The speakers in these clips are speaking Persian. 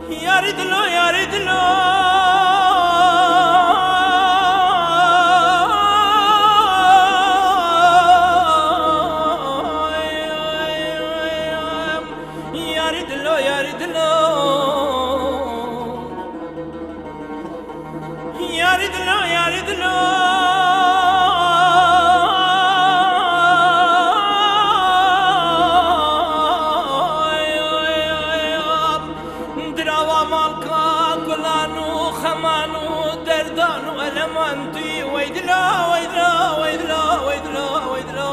یاری دلو یاری دلو یاری دلو یاری دلو یاری دلو یاری دلو أنتي ويدلا ويدلا ويدلا ويدلا ويدلا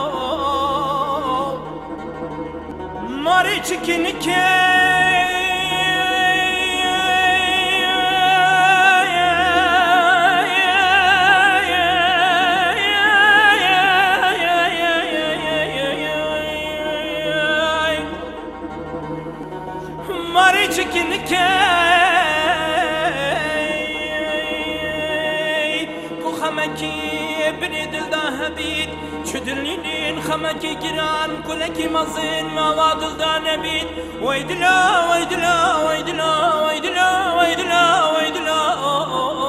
ماري تشكينك ماري تشكينك خمكي بني دل ذهبيت شدلنين خمكي جيران كلكي مزين ما وادل دا نبيت ويدلا ويدلا ويدلا ويدلا ويدلا ويدلا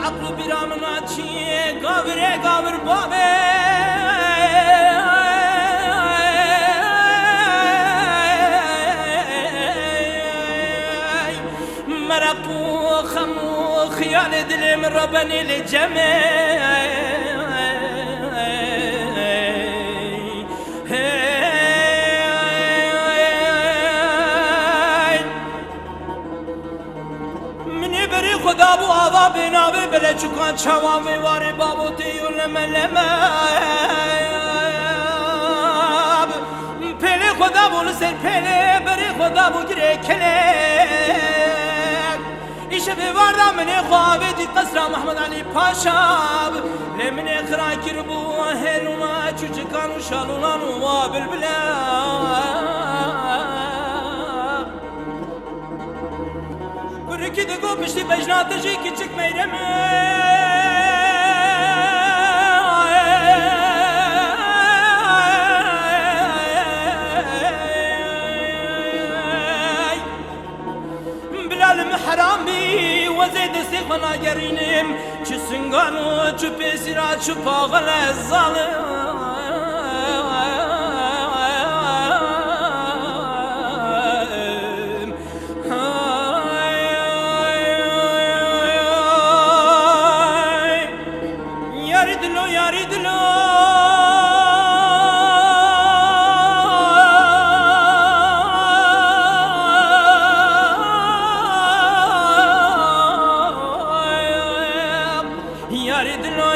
عقل برامنا چیه قابره قابر بابه مرقو خمو خيال دلي من ربني لجمع خدا بو آوا بناوی بله چکان چوامی واری بابو تیو لمه لمه پلی خدا بو لسر پلی بری خدا بو گره کلی ایشه بیواردا منی خوابی دید قصر محمد علی پاشا لمن اقرا کر بو هلونا چوچکان و شالونان و وابل بلا Ki de kopmuştu bejnatı küçük meyremi Bilal'im haram bi وزيد استغفنا gerinim Çüsünganu çüpesira çüpağıla zalim yari dilo